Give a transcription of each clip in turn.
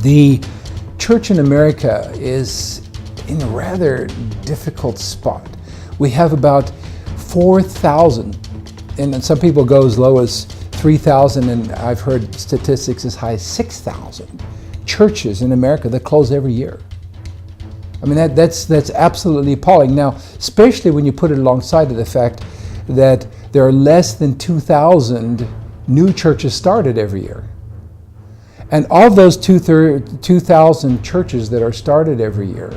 The church in America is in a rather difficult spot. We have about 4,000, and some people go as low as 3,000, and I've heard statistics as high as 6,000 churches in America that close every year. I mean, that's absolutely appalling. Now, especially when you put it alongside of the fact that there are less than 2,000 new churches started every year. And of those 2,000 churches that are started every year,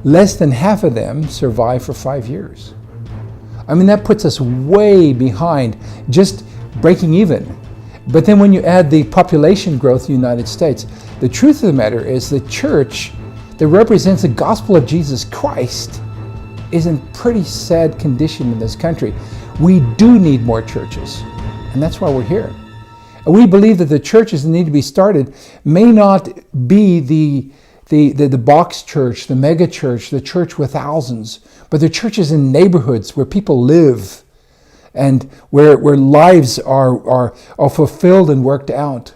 less than half of them survive for 5 years. I mean, that puts us way behind just breaking even. But then when you add the population growth in the United States, the truth of the matter is the church that represents the gospel of Jesus Christ is in pretty sad condition in this country. We do need more churches, and that's why we're here. We believe that the churches that need to be started may not be the box church, the mega church, the church with thousands, but the churches in neighborhoods where people live and where lives are fulfilled and worked out.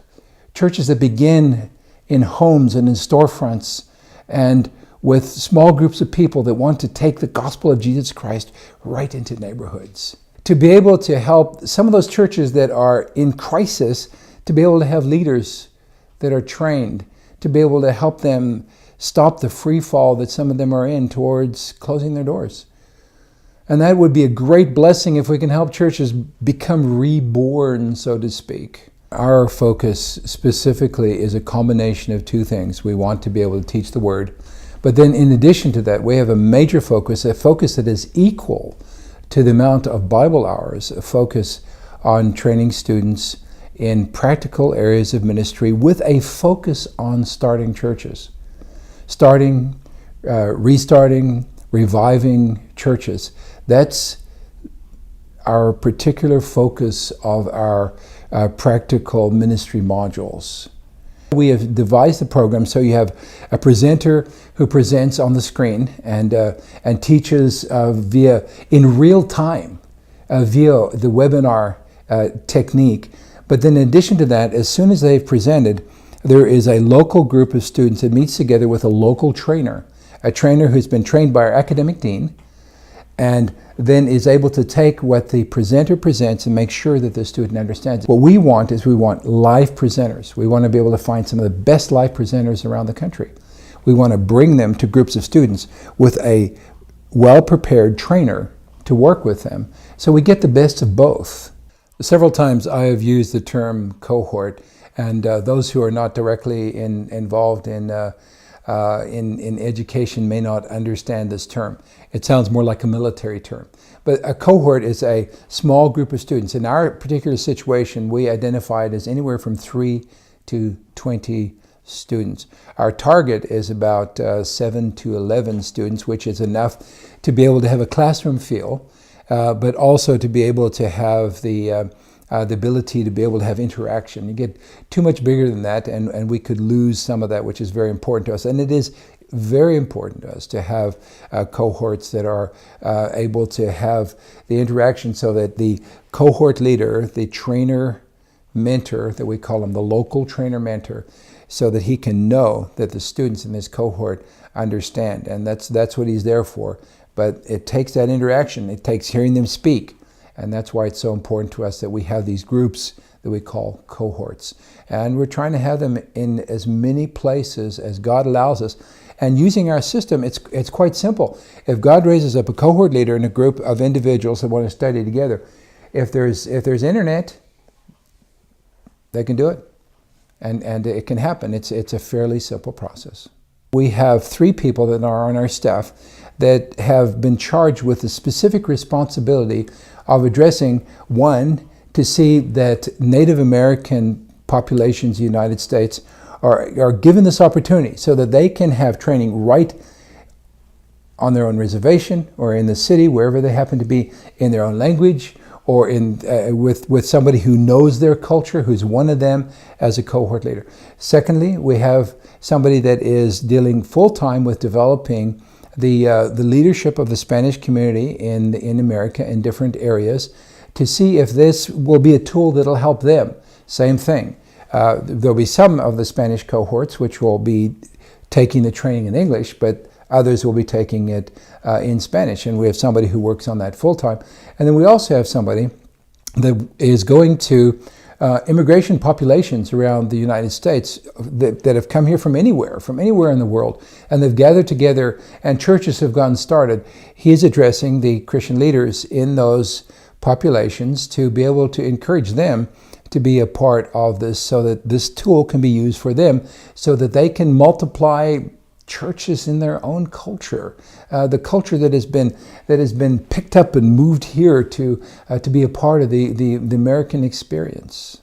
Churches that begin in homes and in storefronts and with small groups of people that want to take the gospel of Jesus Christ right into neighborhoods. To be able to help some of those churches that are in crisis, to be able to have leaders that are trained, to be able to help them stop the free fall that some of them are in towards closing their doors. And that would be a great blessing if we can help churches become reborn, so to speak. Our focus specifically is a combination of two things. We want to be able to teach the Word, but then in addition to that, we have a major focus, a focus that is equal to the amount of Bible hours, a focus on training students in practical areas of ministry with a focus on starting churches. Starting, restarting, reviving churches. That's our particular focus of our practical ministry modules. We have devised the program so you have a presenter who presents on the screen and teaches in real time via the webinar technique. But then in addition to that, as soon as they've presented, there is a local group of students that meets together with a local trainer, a trainer who's been trained by our academic dean, and then is able to take what the presenter presents and make sure that the student understands it. What we want is we want live presenters. We want to be able to find some of the best live presenters around the country. We want to bring them to groups of students with a well-prepared trainer to work with them. So we get the best of both. Several times I have used the term cohort, and those who are not directly involved in education may not understand this term. It sounds more like a military term. But a cohort is a small group of students. In our particular situation, we identify it as anywhere from 3 to 20 students. Our target is about 7 to 11 students, which is enough to be able to have a classroom feel, but also to be able to have the ability to be able to have interaction. You get too much bigger than that, and we could lose some of that, which is very important to us. And it is very important to us to have cohorts that are able to have the interaction so that the cohort leader, the trainer mentor that we call him, the local trainer mentor, so that he can know that the students in this cohort understand. And that's what he's there for. But it takes that interaction. It takes hearing them speak. And that's why it's so important to us that we have these groups that we call cohorts. And we're trying to have them in as many places as God allows us. And using our system, it's quite simple. If God raises up a cohort leader in a group of individuals that want to study together, if there's internet, they can do it. And it can happen. It's a fairly simple process. We have 3 people that are on our staff that have been charged with the specific responsibility of addressing, one, to see that Native American populations in the United States are given this opportunity so that they can have training right on their own reservation or in the city, wherever they happen to be, in their own language, or with somebody who knows their culture, who's one of them as a cohort leader. Secondly, we have somebody that is dealing full-time with developing the leadership of the Spanish community in America in different areas to see if this will be a tool that'll help them. Same thing. There'll be some of the Spanish cohorts which will be taking the training in English, but others will be taking it in Spanish. And we have somebody who works on that full time. And then we also have somebody that is going to immigration populations around the United States that have come here from anywhere in the world, and they've gathered together and churches have gotten started. He is addressing the Christian leaders in those populations to be able to encourage them to be a part of this, so that this tool can be used for them, so that they can multiply churches in their own culture, the culture that has been picked up and moved here to be a part of the American experience.